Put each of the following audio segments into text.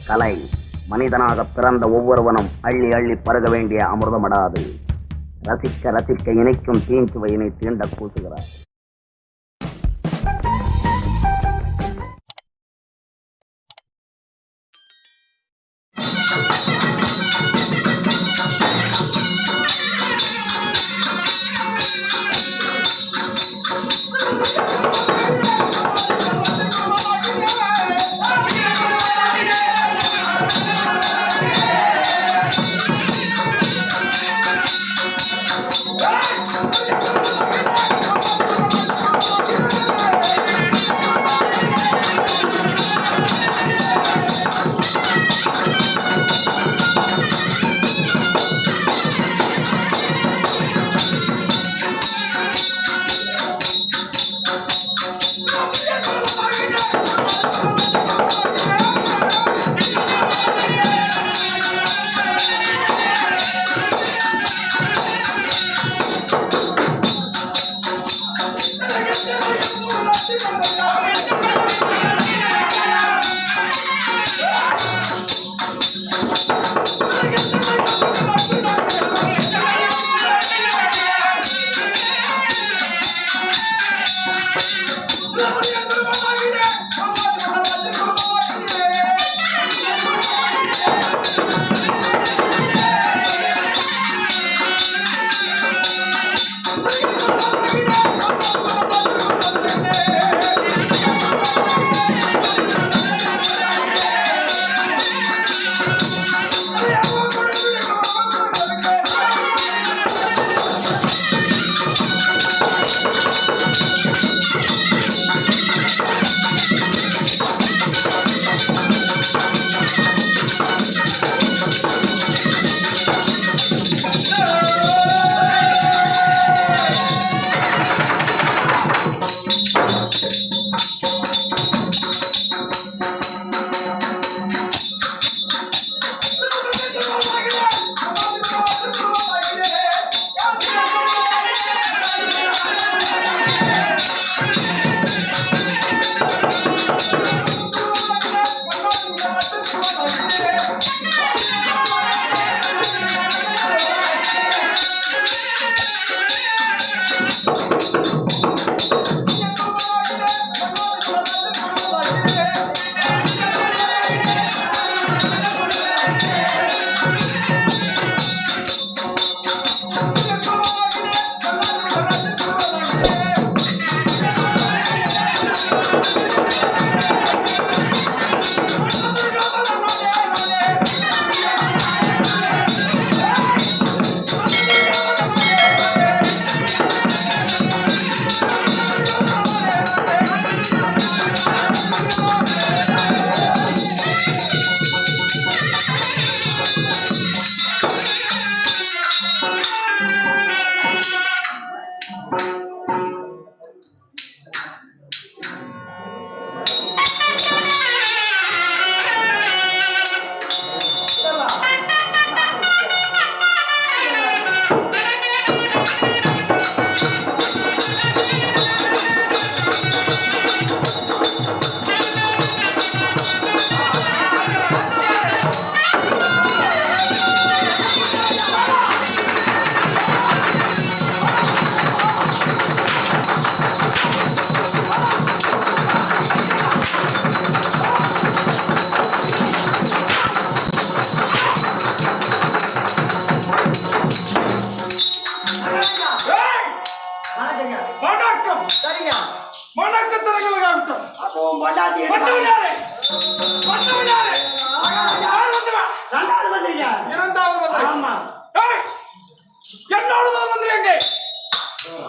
கலை. மனிதனாக பிறந்த ஒவ்வொருவனும் அள்ளி அள்ளி பருக வேண்டிய அமிர்தமடாது. ரசிக்க ரசிக்க இணைக்கும் தீஞ்சுவையினை தீண்ட கூசுகிறார்.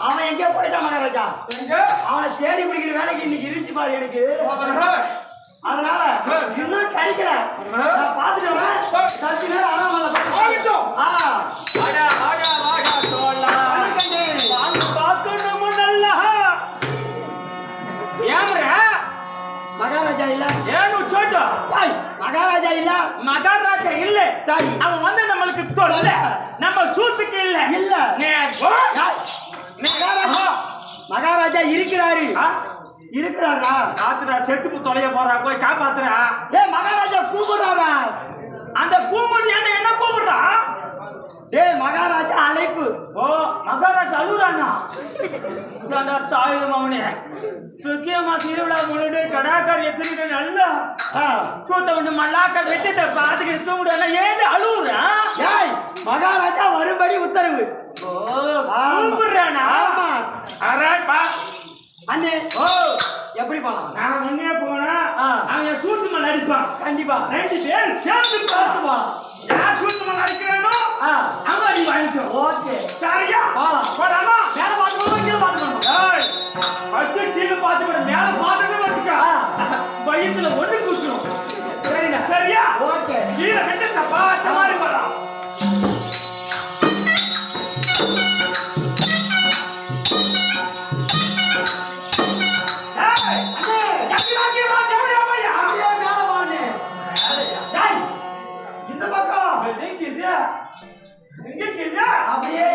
அவன் எங்கே போயிட்டான் மகாராஜா? அவனை தேடி பிடிக்கிற வேலைக்கு இன்னைக்கு இருந்துச்சு பாரு எனக்கு. அதனால இன்னும் கிடைக்கல. நான் பாத்துட்டேன். சற்று நேரம் ஆறாமல ஆகட்டும். ஆடா ஆடா ஆடா தோளா வாங்க பார்க்கணும் நல்லா. ஏம்ரா மகாராஜா இல்ல ஏனு சொல்டா? டேய் மகாராஜா இல்ல. மகாராஜா இல்ல. சரி அவன் வந்து நமக்கு தொல்ல. நம்ம சூத்துக்கு இல்ல. இல்ல மகாராஜா மகாராஜா இருக்கிறாரு. இருக்கிறாரா? ராத்திரா செத்து தொலைய போறா, போய் காப்பாத்துறா. டேய் மகாராஜா கூப்பிடுறாரா? அந்த கூப்பிடு என்ன கூப்பிடுறா? டேய் மகாராஜா அழைப்பு. ஓ மகாராஜா அழுறானா? அந்த தாயும் அவனே சுக்கியமா திருவிழா முன்னாடி கடாக்காரி எத்திரிட்டு நல்லா சூத்த ஒண்ணு மல்லாக்க வெட்டிட்ட பாத்துக்கிட்டு தூங்குறா. ஏன் அழுவுறா? ஏய் மகாராஜா வரும்படி உத்தரவு. ஓ கூப்பிடுறானா? ஆமா. ஆராய் பா அண்ணே. ஓ எப்படி போலாம்? நான் முன்னே போனா அவன் சூத்து மல்ல அடிப்பான். கண்டிப்பா 2 பேர் சேர்ந்து பார்த்துவா. யார் சூத்து மல்ல அடிக்கிறானோ அவங்க அடி வாங்கிட்டோம். ஓகே சரியா? போலாமா? மேல பாத்துக்கணும் கீழ பாத்துக்கணும். ஏய் ஃபர்ஸ்ட் கீழ பாத்துக்கணும், மேல பாத்துட்டு வச்சுக்க. வயித்துல ஒண்ணு குத்துறோம். சரிடா. சரியா? ஓகே. கீழ ரெண்டு தப்பா தமாரி வரா. அப்படியே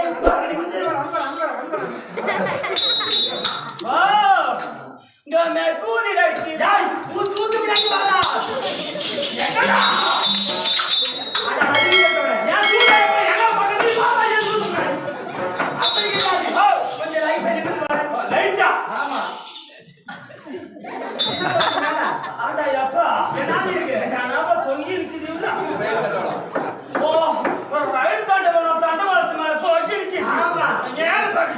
இங்க மேற்கூதி ரைட்டு. டேய் தூத்து பின்னாடி வாடா. என்னடா அட அடிக்கறே. ஏன் சூடா என்ன பண்ணி பாப்பா ஏன் சூடுங்க? அப்படி கிடையாது. கொஞ்சம் லைட் பண்ணி பாரு. லைட்டா? ஆமா. ஆடா யப்பா என்னது இருக்கு? நாம தொங்கி இருக்குதுடா. ஓ ஒரு ரயில் தண்டவாளத்து மேல தொங்கி இருக்கு. ஆமா. ஏன் பாரு.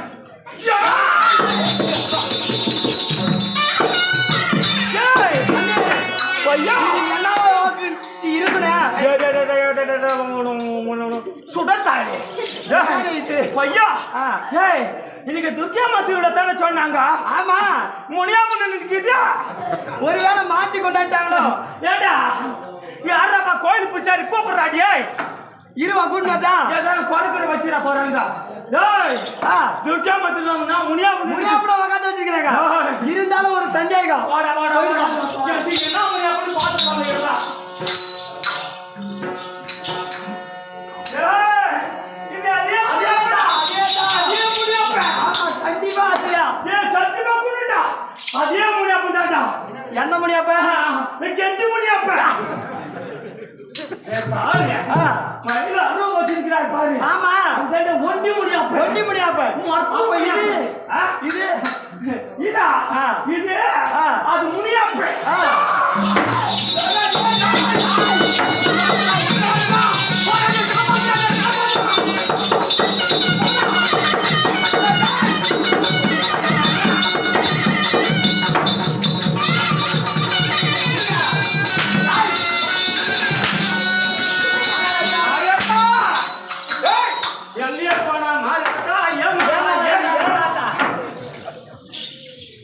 ஏய் அண்ணே பையா என்ன இருக்குடா. சுடத்தாளே இது பையா. ஏய் இன்னைக்கு துர்க்கியம்மா திருவிழா தானே சொன்னாங்க. ஆமா. முனியாமன் நிக்குதா? ஒருவேளை மாத்தி கொண்டாட்டாங்களோ? ஏடா யாரப்பா கோயில் பூசாரி கூப்பிடுறாடி? இருவா கூட்டா ஏதாவது குறைக்கிற வச்சிட போறாங்க. டேய் துர்க்கியம்மா திருவிழா முனியாமன் முனியாப்புல உட்காந்து வச்சிருக்காங்க. இருந்தாலும் ஒரு சந்தேகம். வாடா வாடா வாடா. என்ன முனியாமன் பாத்து பாருடா. ஏய் இது அதேடா அதே முனியாப்பா. ஆமா கண்டிப்பா அதுயா. ஏய் சத்தியமா குடுடா. அதே முனியாப்பா தான்டா. எந்த முனியாப்பா? கெட்டி முனியாப்பா. ஏய் பாரு. மயில அருவ வச்சிருக்கார் பாரு. ஆமா. அந்த ஒண்டி முனியாப்பா. ஒண்டி முனியாப்பா. அப்ப இது இது இதா இது அது முனியாப்பா.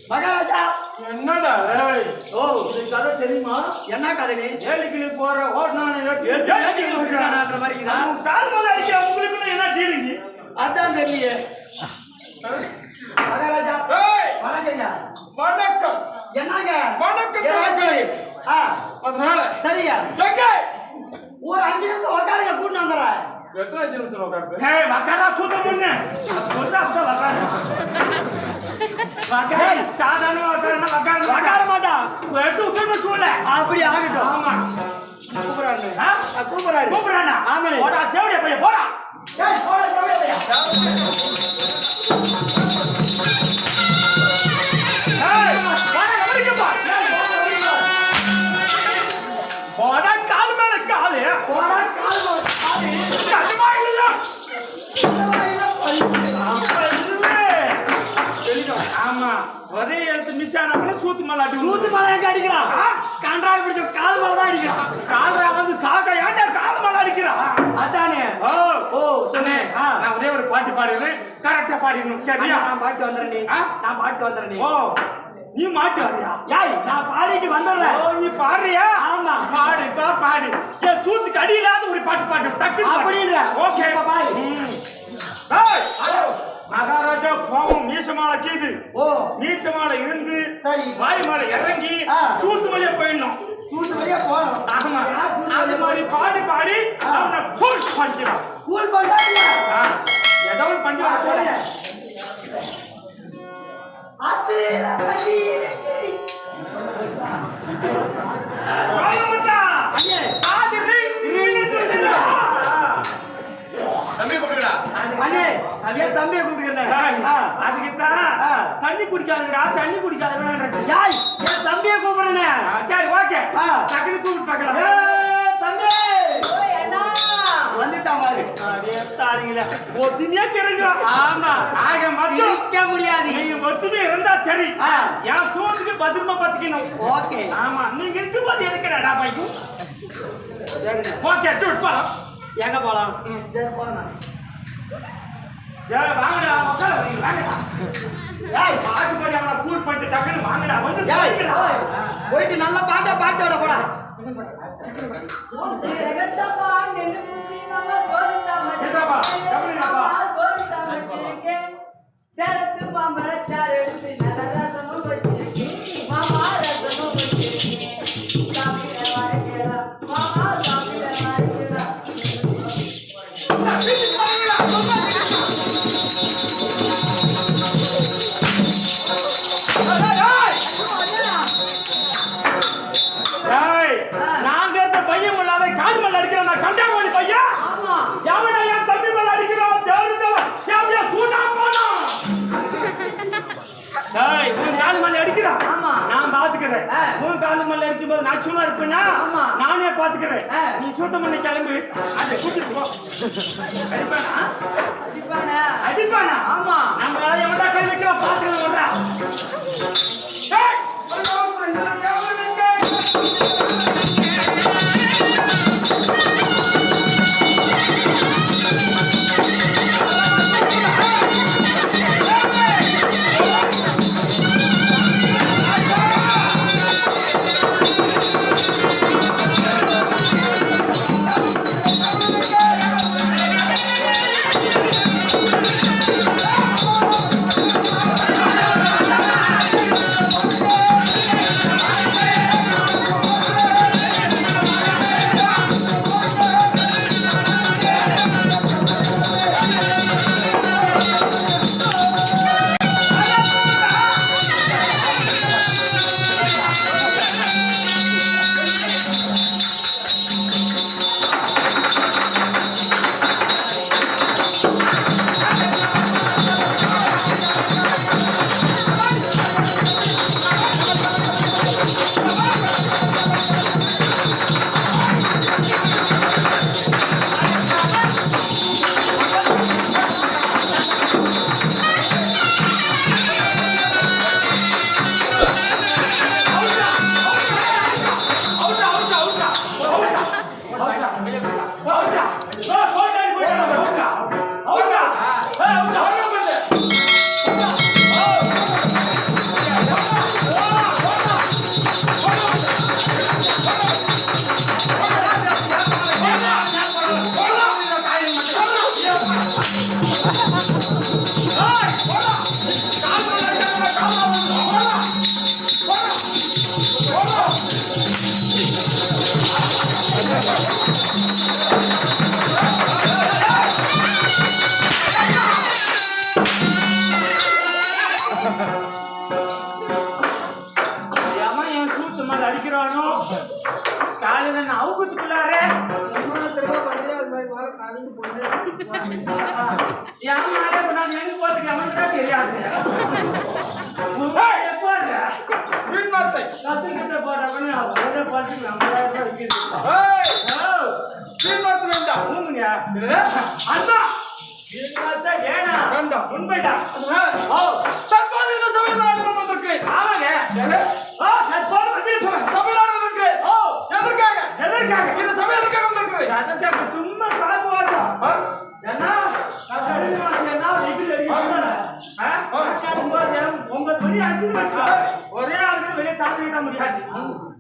மகாராஜா என்னடா ஓ இது கதை தெரியுமா? என்ன கதை? ஏழுக்கிளி போற ஓட்னான ஏழுக்கிளி மாதிரி கால் மேல அடிக்கிற உங்களுக்கு என்ன டீலிங்? அதான் தெரியலையே. மகாராஜா வணக்கங்க. வணக்கம். என்னங்க? வணக்கம். அதனால சரியா எங்க ஒரு 5 நிமிஷம் உட்காருங்க, கூட்டு வந்துடுறேன். எத்தனை 5 நிமிஷம் உட்காருது? ஹே வக்காரா சுத்த முன்ன சொல்றா வக்காரா வக்காரா சாதாரண வக்காரா உட்கார மாட்டான். எடுத்து உட்கார்ந்து சொல்ல. அப்படி ஆகட்டும். ஆமா கூப்பிடுறாரு. கூப்பிடுறாரு. கூப்பிடுறானா? ஆமாண்ணே. போடா தேவடியா பையன் போடா. ஏய் போடா தேவடியா. ஏய் போடா கவனிக்கப்பா. போடா கால் மேல கால். போடா கால் மேல கால். கட்டுமா இல்ல? ஆமா ஒரே இடத்து மிஸ் ஆனா சூத்து மேல அடி. சூத்து மேல எங்க அடிக்கிறான்? கன்றாவி பிடிச்ச கால் மேல தான் அடிக்கிறான். கால்ரா வந்து சாக ஏன்டா கால் மேல அடிக்கிறான்? அதானே. ஓ ஓ அண்ணே நான் ஒரே ஒரு பாட்டு பாடுறேன், கரெக்ட்டா பாடிடணும். சரியா? நான் பாட்டு வந்துறேன் நீ. நான் பாட்டு வந்துறேன் நீ. ஓ நீ மாட்டு வரியா? ஏய் நான் பாடிட்டு வந்துறேன். ஓ நீ பாடுறியா? ஆமா. பாடு பாடு. ஏ சூத்துக்கு அடியிலாத ஒரு பாட்டு பாடு. டக்கு அப்படின்ற. Okay bye. ஏய் ஹலோ மகாராஜா பாவம் மீசமால கீது. ஓ மீசமால இருந்து சரி வாய் மேல இறங்கி சூத்து வழியா போயிடணும். சூத்து வழியா போறோம். ஆமா அது மாதிரி பாடி பாடி அவனை கூல் பண்ணிக்கலாம். கூல் பண்ணாங்க. ஏதோ ஒரு பண்ணி வர போறேன். அத்தில கண்ணீர் அண்ணே என் தம்பியை கூப்பிட்டுக்கிறேன் அதுக்குத்தான் தண்ணி குடிக்காதுடா தண்ணி குடிக்காதுடா யாய் என் தம்பியை கூப்பிடுறேன் சரி ஓகே டக்குனு கூப்பிட்டு பார்க்கலாம் தம்பி வந்துட்டா மாதிரி ஒத்துமையா கிறங்க ஆமா ஆக மட்டும் இருக்க முடியாது நீங்க ஒத்துமை இருந்தா சரி என் சோத்துக்கு பத்திரமா பாத்துக்கணும் ஓகே ஆமா நீங்க இருக்கும் போது எடுக்கிறடா பைக்கு ஓகே சூட் போலாம் எங்க போலாம் சரி போலாம் வாங்கடா மக்கள் வாங்கடா ஏய் பாட்டு பாடி அவன கூல் பண்ணிட்டு டக்குனு வாங்கடா வந்து போயிட்டு நல்ல பாட்டோட போடா சேலத்து மாம்பழச்சாறு எடுத்து நல்ல ரசமும் வச்சிருக்கேன் மாமா ரசமும் வச்சிருக்கேன் சாப்பிட வாய்க்கிறா மாமா சாப்பிட வாய்க்கிறா நாங்க இருந்த பையன் உள்ளாத காது மேல அடிக்கிறோம் நான் கண்டாமணி பையன் எவனா என் தம்பி மேல அடிக்கிறோம் தேர்ந்தவன் எவனா சூடா போனோம் டேய் உன் காது மேல அடிக்கிறான் நான் பாத்துக்கிறேன் உன் காது மேல அடிக்கும்போது நான் சும்மா இருப்பேனா நானே பாத்துக்கிறேன் நீ சுத்தம் பண்ணி கிளம்பி அதை கூட்டிட்டு போ அடிப்பானா ஆமா நம்ம எவனா கை வைக்கிறோம் பாத்துக்கிறோம் அடிக்கிறானோ காலையில நான் அவுக்குத்துக்குள்ளாரே தெரியாது உண்மைடா தற்போது இந்த சபையில் நான் வந்திருக்கிறேன் ஆமாங்க தற்போது வந்திருக்கிறேன் சபையில் வந்திருக்கிறேன் எதற்காக எதற்காக இந்த சபை எதற்காக வந்திருக்கிறேன் எதற்காக சும்மா காத்து வாட்டம் என்ன என்ன வெயில் அடிக்கிறது 9 மணி அடிச்சு ஒரே ஆளுக்கு வெளியே தாண்டிட முடியாது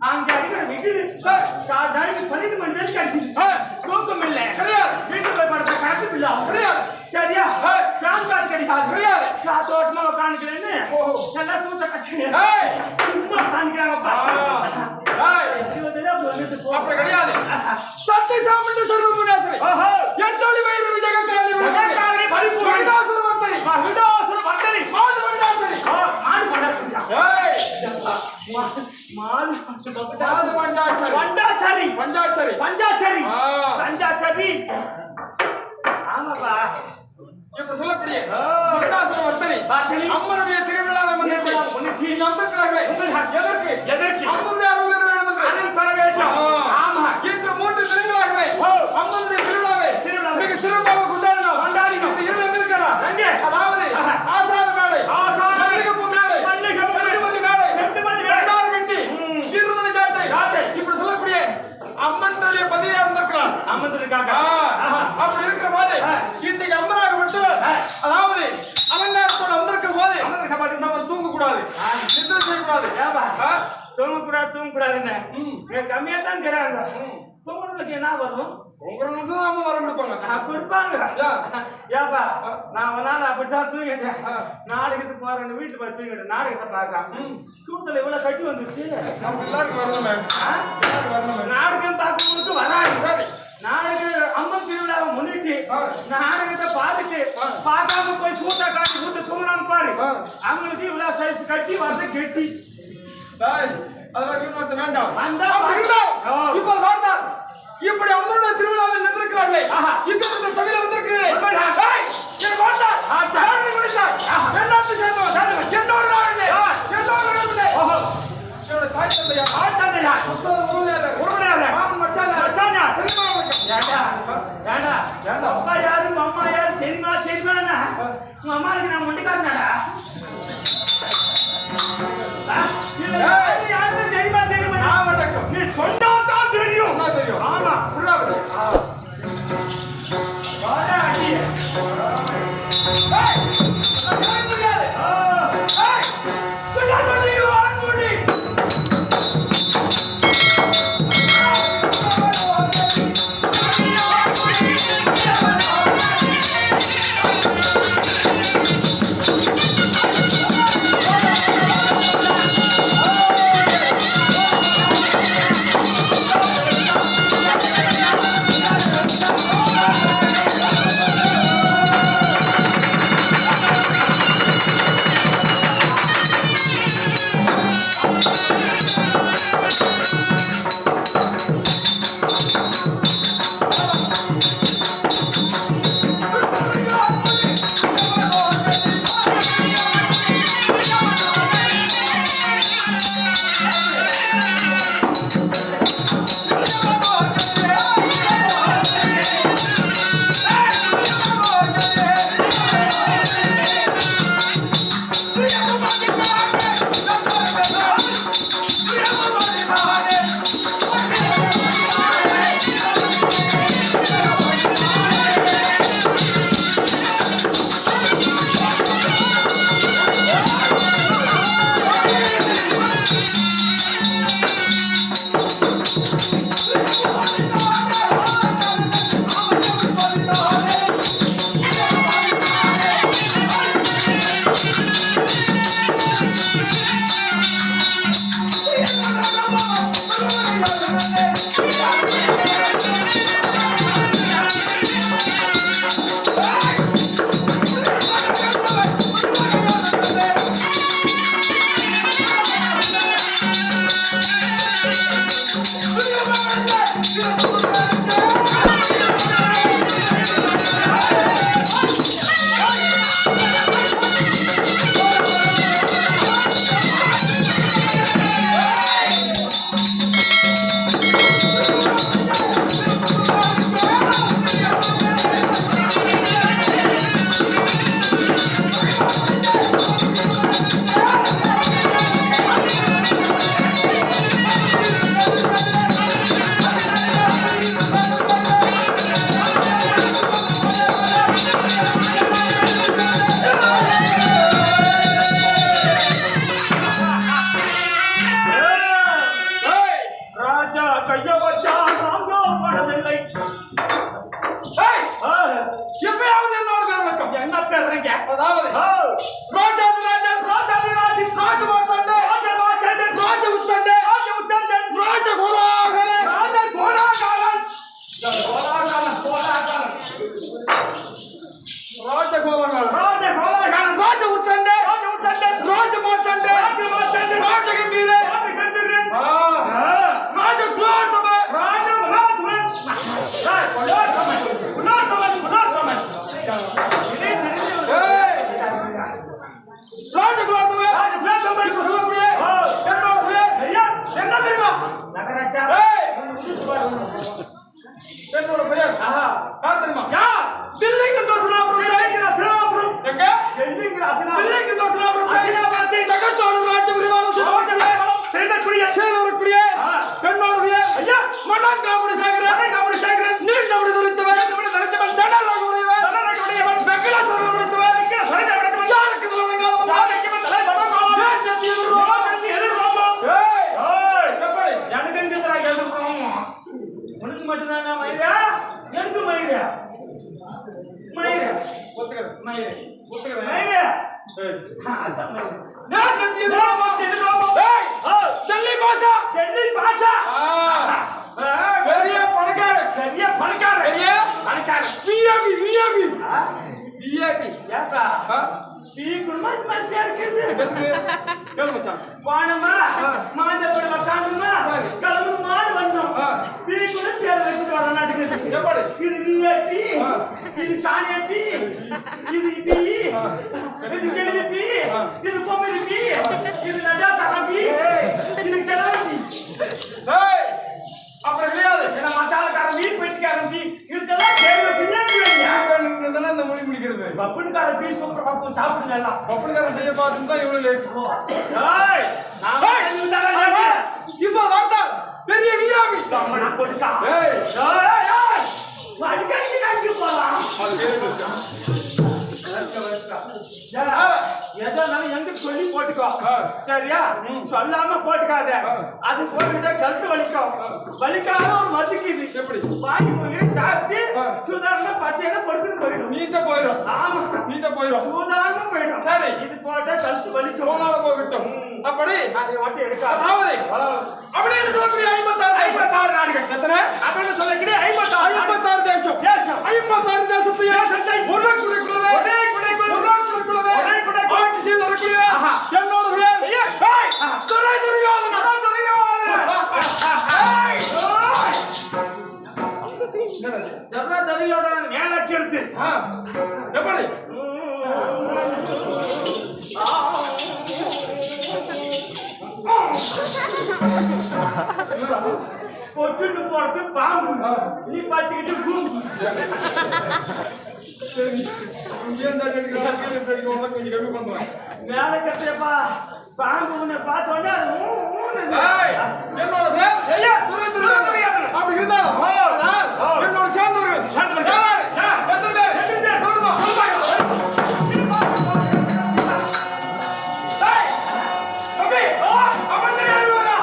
அங்க அடிக்கிற வெயில் 12 மணி நேரம் அடிக்குது தூக்கம் இல்லை கிடையாது வீட்டுக்கு போய் படுத்த கணக்கு இல்லை கிடையாது சரியா பேன் கார்டு கிடைக்காது கிடையாது காத்தோட்டமா உட்காந்துக்கிறேன்னு எல்லாம் சூத்த கட்சி சும்மா உட்காந்துக்கிறாங்கப்பா அப்படி கிடையாது சத்தை சாப்பிட்டு சர்வமுனேஸ்வரி என் தோழி வயிறு விஜயகாரி பரிபூ விடாசுர வந்தனி விடாசுர வந்தனி மாது வண்டாசரி மாது வண்டாசரி வண்டாசரி வண்டாசரி வண்டாசரி வண்டாசரி ஆமாப்பா தூங்க கூடாதுன்னு கம்மியா தான் இருக்கிறாங்க. தூங்குறவங்களுக்கு என்ன வரும்? உங்களுக்கும் அவங்க வர கொடுப்பாங்க. கொடுப்பாங்க. ஏப்பா நான் ஒரு நாள் அப்படித்தான் தூங்கிட்டேன். நாடகத்துக்கு போறேன் வீட்டுக்கு போய் தூங்கிட்டேன். நாடகத்தை பார்க்க சூத்துல இவ்வளவு கட்டி வந்துருச்சு. எல்லாருக்கும் வரணுமே. நாடகம் பார்க்கறவங்களுக்கு வராது. சரி நாடகம் அம்மன் திருவிழாவை முன்னிட்டு நாடகத்தை பார்த்துட்டு பார்க்காம போய் சூட்டை காட்டி சூட்டை தூங்கினான்னு பாரு. அவங்களுக்கு இவ்வளவு சைஸ் கட்டி வரத கெட்டி அதெல்லாம் வேண்டாம். வந்தா இப்போ வாழ்ந்தார் இப்படி அம்மனுடைய திருவிழாவில் நின்றிருக்கிறார்களே, இந்த சபையில வந்திருக்கிறீர்களே, என் வாழ்ந்தார் எல்லாத்து சேர்ந்தவன் என்னோட நாளிலே என்னோட தாய் தந்தையா உறவினர் மாமன் மச்சானா அப்பா யாரு அம்மா யாரு தெரியுமா தெரியுமா? உங்க அம்மாவுக்கு நான் முண்டிக்காரனாடா யாரும் தெரியுமா தெரியுமா? நீ சொன்னாதான் தெரியும். தெரியும். ஆமா அதாவது ராஜாதிராஜன் ராஜாதிராஜன் ராஜமார்த்தாண்டன் ராஜமார்த்தாண்டன் ராஜமுத்தண்டன் ராஜமுத்தண்டன் ராஜகோலாகலன் ராஜகோலாகலன் ராஜகோலாகலன் ராஜகோலாகலன் ராஜமுத்தண்டன் ராஜமுத்தண்டன் ராஜமார்த்தாண்டன் ராஜமார்த்தாண்டன் ராஜகம்பீரன் ராஜகம்பீரன் ராஜகுலார்த்தம ராஜகுலார்த்தம என்னோட பெயர் யார் தெரியுமா? தில்லிக்கு தோசனாபுரம் எங்க தில்லிக்கு தோசனாபுரத்தை தகத்தோடு ராஜ்ய பரிவாரம் செய்தவருக்குரிய பெண்ணோட பெயர் மணங்காமுடி சேகரன் நீர் நம்முடைய துரித்தவன் தனராக உடையவன் வெங்கடாசலம் உடைத்தவன் யாருக்கு தலைவணங்காதவன் மயிலே ஒத்துக்கிறேன். மயிலே ஏய், அதான் மயிலே நான் தெரிஞ்சதுமா? ஏய், டெல்லி பாஷா. டெல்லி பாஷா பெரிய பணக்காரன். பெரிய பணக்காரன் பெரிய பணக்காரன் விஐபி விஐபி விஐபி. ஏப்பா ಈ ಕುರ್ಮಾಸ್ ಮತ್ತೆ இருக்குது எதுக்கு? கேளு மச்சான். வாணமா மாந்தப்பட வக்காணுமா சரி. கலந்து மாடு வந்தோம் ஆ. பீ கூட பேர் வச்சிட்டு வர நாட்டுக்கு எப்படி? இது நீட்டி ஆ. இது சாணியட்டி இது பீ இது கேள்வி ஆ. இது பொம்மரி பீ இது நஜா தரபி இது கலவி ஏய், அப்புறம் கிடையாது. என்ன மசாலா கரபி பெட்டிக்காரன் பீ இதெல்லாம் கேள்வி சின்னதுலையா வேணும்னு இந்த மொழி முடிக்கிறது. பப்புன்கார பீ சூப்பர் பாக்கு சாப்பிடுங்க எல்லாம் பப்பனக்காரன் செய்ய பார்த்து தான் இவ்வளவு லேட். ஏய் நான் இந்தடா இப்ப வார்த்தா பெரிய விஐபி. கம்மனா போடுடா ஏய், ஏய் ஏய் வடிகட்டி கட்டி போலாம் அது கேளு மச்சான். எதனாலும் எங்க சொல்லி போட்டுக்கோ ஆ. சரியா சொல்லாம போட்டுக்காத அது போட்டுக்கிட்டா கழுத்து வலிக்கும் வலிக்காத ஒரு மதுக்குது எப்படி? வாங்கி போய் சாப்பிட்டு ஆ. சுதாரண பச்சையில படுத்துட்டு போயிடும் நீட்டா போயிடும். ஆமா நீட்டா போயிடும். சூதாரண போயிடும் சரி. இது போட்டா கழுத்து வலிக்கும் போனால போகட்டும். அப்படி அதை மட்டும் எடுக்காத அதாவது அப்படின்னு சொல்லக்கூடிய 56 நாடுகள் எத்தனை? அப்படின்னு சொல்லக்கூடிய 56 தேசம். தேசம் 56 தேசத்தை ஒரே குடைக்குள்ளவே ஆட்சி செய்து வரக்கூடிய ஆஹா. என்னோட பேர் ஐயா. ஏய், துரை துரியோதனன். மேலக்கிருத்து ஆ, எப்படி? பொட்டுன்னு போறது பாம்பு ஆ. நீ பார்த்துக்கிட்டு பூம்பு சரி, இங்கே இந்த அடிக்கிறான், கீழே அடிக்கிறான், கொஞ்சம் கம்மி பண்றேன். மேல கத்தியப்பா பாம்பு உன்னை பார்த்தோன்னே அது ஊனுது. ஏய், என்னோட பேர் ஐயா. துரை துரியோதனன். அப்படி இருந்தாலும் நான் என்னோட சேர்ந்தவர்கள் யார்? எத்தனை பேர்? சொல்லுங்க. ஏய், தம்பி, அவன் தான் யாருவாரா?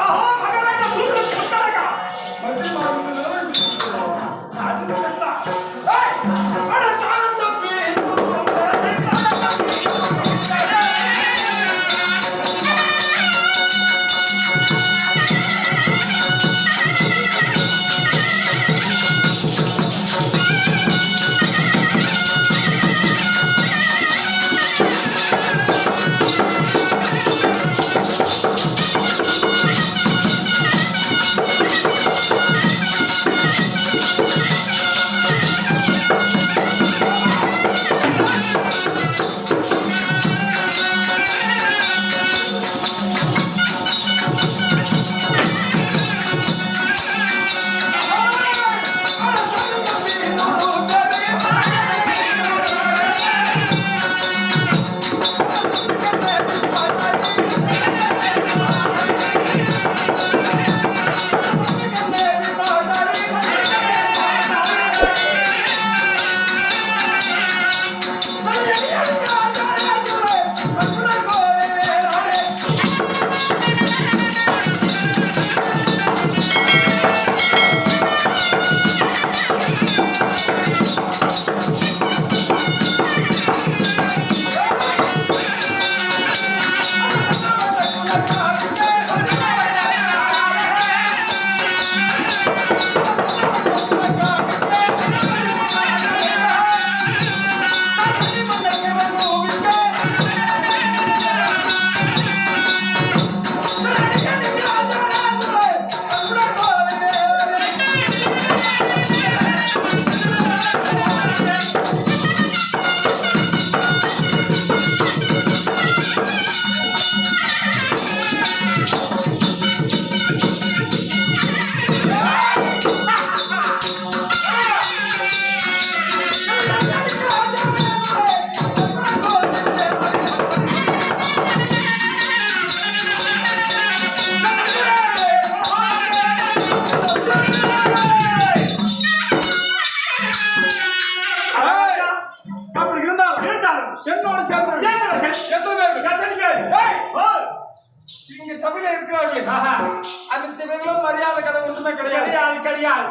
மத்திய மாநிலத்தில் ஏய், அட தானம் தம்பி.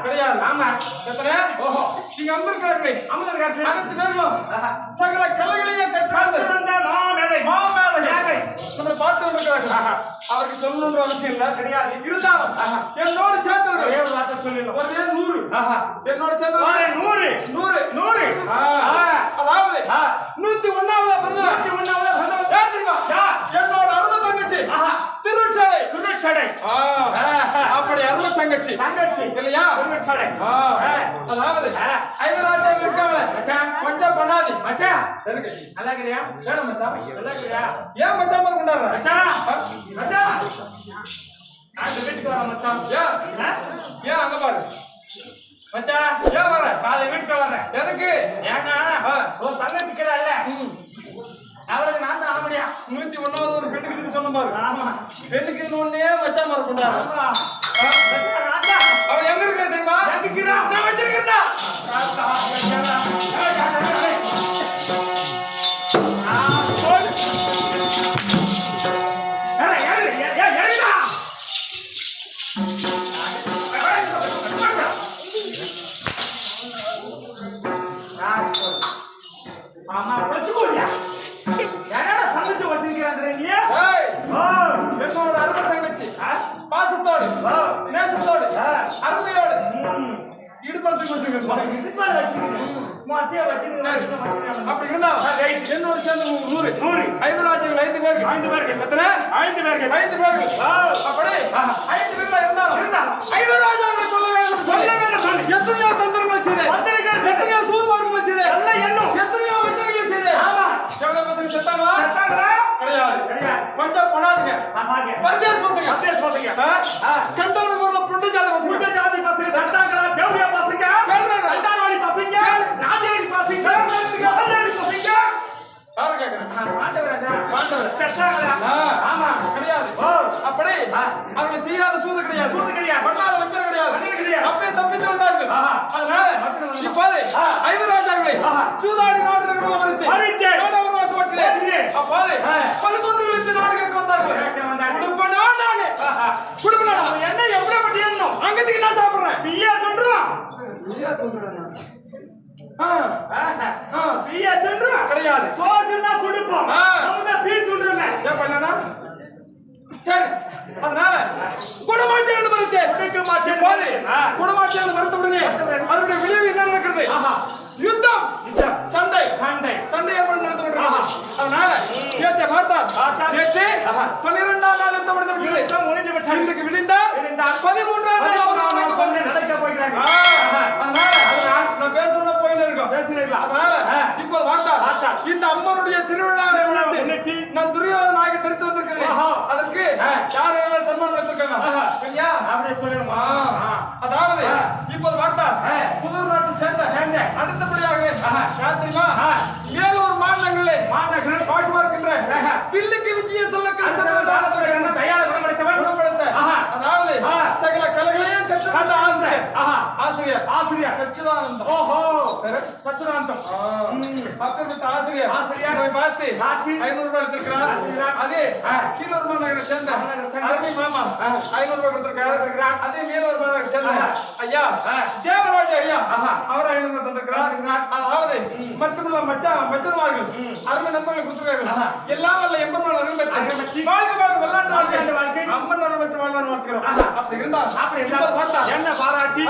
கிடையாது. ஆமா. எத்தனை? ஓஹோ. இங்க அமர்ந்திருக்கிறார்களே அமர்ந்திருக்கிறார்கள். அனைத்து பேர்களும் சகல கலைகளை அவருக்கு சொல்லணுன்ற அவசியம் இல்ல கிடையாது. இருந்தாலும் என்னோட சேர்ந்தவர்கள் ஒரே ஒரு வார்த்தை சொல்லிடலாம். ஒரே 100 என்னோட சேர்ந்தவர்கள் ஒரே 100 100 அதாவது 101வது பிறந்தவர் யார் தெரியுமா? என்னோட அருமை தங்கச்சி திருச்சடை அப்படி அருமை தங்கச்சி இல்லையா? அதாவது ஐவராஜாவில் இருக்காங்க கொஞ்சம் பண்ணாதி எதுக்கு நல்லா இருக்கிறியா? வேணும் மச்சான் நல்லா இருக்கிறியா? ஏன் மச்சான் மாதிரி கொண்டாடுற மச்சான் நான் வீட்டுக்கு வரேன் மச்சான். ஏன் அங்க பாரு மச்சான் ஏன் வர காலை வீட்டுக்கு வரேன். எதுக்கு ஏன்னா ஒரு தங்கச்சி இருக்கிறாள்ல அவளுக்கு நான் தான் ஆமடியா 101வது ஒரு பெண்ணுக்கு இதுன்னு சொன்ன பாரு ஆமா பெண்ணுக்கு இது ஒண்ணே மச்சான் மாதிரி கொண்டாடுற ஆமா நான் தான் அவன் எங்க இருக்க தெரியுமா? நான் வச்சிருக்கேன்டா ஆமா வச்சுக்கோயா யாரா தங்கச்சி வச்சிருக்கிறாங்க என்னோட அருமை தங்கச்சி பாசத்தோடு நேசத்தோடு அருமையோடு இடுபடுத்து அப்படி இருந்தா என்னோட சேர்ந்து 100 ஐவராஜர்கள் 5 பேர்கள் எத்தனை 5 பேர்கள் அப்படி 5 பேர்கள் இருந்தாலும் ஐவராஜர்கள் சொல்ல வேண்டும் சொல்லி எத்தனையோ தந்திரங்கள் செய்தேன் எத்தனையோ சூதுவார்கள் செய்தேன் எத்தனையோ வஞ்சனைகள் செய்தேன் எவ்வளவு பசங்க செத்தாங்களா கிடையாது கொஞ்சம் பண்ணாதீங்க பரதேச பசங்க கண்டவனுக்கு ஒரு புண்டு ஜாதி பசங்க சட்டாங்களா ஜவுளியா பசங்க சண்டாவாளி பசங்க நாஜேரி பசங்க நாஜேரி பசங்க யாரு கேக்குறேன் மாண்டவரா சட்டாங்களா ஆமா கிடையாது அப்படி அவங்க செய்யாத சூது கிடையாது பண்ணாத வஞ்சனை கிடையாது அப்பே தப்பித்து வந்தார்கள் அதனால இப்போது ஐவராஜாக்களை சூதாடி நாடுகள் மறித்து நாடவர் வாசப்பட்டிலே அப்போது 13 விழுந்து நாடுகளுக்கு வந்தார்கள் குடுப்பனா நானே குடுப்பனா என்ன எவ்வளவு பட்டி எண்ணம் அங்கத்துக்கு நான் சாப்பிடுறேன் பியா தொண்டுறான் பியா தொண்டுறான் கிடையாது சோறுனா கொடுப்போம் நம்ம பீ தொண்டுறமே ஏன் பண்ணனா சரி அதனால குடமாட்டேன் மறுத்தேன் குடமாட்டேன் மறுத்த உடனே அதனுடைய விளைவு என்ன நடக்கிறது? யுத்தம் சண்டை ஏற்பட்டு நடந்து அதனால நேற்றை பார்த்தா நேற்று 12ஆம் நாள் யுத்தம் முடிந்து விட்டது இன்றைக்கு விடிந்தால் 13ஆம் நாள் நடக்க போகிறாங்க அதனால நான் பேசணும்னா போயில இருக்கோம் அதனால இப்போ பார்த்தா இந்த அம்மனுடைய திருவிழாவை முன்னிட்டு நான் துரியோதனாக தெரிந்து வந்திருக்கேன் அதற்கு யாரெல்லாம் சன்மானம் எடுத்திருக்காங்க ஐயா அப்படியே சொல்லுமா அதாவது இப்போது பார்த்தா புதூர் நாட்டை சேர்ந்த அடுத்தபடியாக யார் தெரியுமா மேலூர் மாநிலங்களிலே பாஷமா இருக்கின்ற பில்லுக்கு விஜய சொல்ல குணப்படுத்த அதாவது சகல கலைகளையும் கற்றுக்கொண்ட ஆசிரியர் சச்சிதானந்தம் சச்சிதானந்தம் அப்பேற்பட்ட ஆசிரியர் பார்த்து 500 ரூபாய் எடுத்திருக்கிறார் அதே கீழூர் மாநகரை சேர்ந்த அருமை மாமா 500 ரூபாய் கொடுத்திருக்கார் அதே மேலூர் மாநகரை சேர்ந்த ஐயா தேவராஜ ஐயா அவர் 500 ரூபாய் தந்திருக்கிறார் அதாவது மற்றமுள்ள மச்சமார்கள் அருமை நண்பர்கள் கொடுத்திருக்கார்கள் எல்லாம் வல்ல எம்பெருமான் அருமை பெற்று வாழ்க்கை வெள்ளாண்டு வாழ்க்கை அம்மன் அருள் பெற்று வாழ்வான் வாழ்க்கிறோம் அப்படி இருந்தால் என்ன பாராட்டி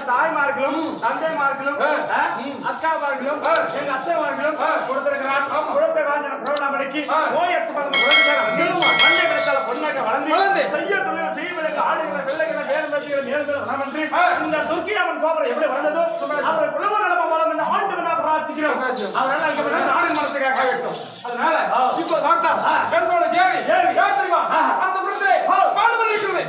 தாய்மார்களும் தந்தைமார்களும் அக்காமார்களும் எங்க அத்தைமார்களும் கொடுத்திருக்கிறார் கொடுத்த கொரோனாபடிக்கு நோய் மண்ணை கிடைத்தால பொண்ணாக வளர்ந்து செய்ய தொழில் செய்வதற்கு ஆடுகிற வெள்ளைகளை நேர்ந்து இந்த துர்க்கி அவன் கோபுரம் எப்படி வளர்ந்ததோ அவர் குடும்ப நடம வளம் என்று ஆண்டு பிரார்த்திக்கிறோம் அவரால் ஆடு மரத்துக்காக வேண்டும் அதனால இப்போ பார்த்தா என்னோட தேவி தெரியுமா அந்த விருந்திலே பாடுபதி இருக்கிறது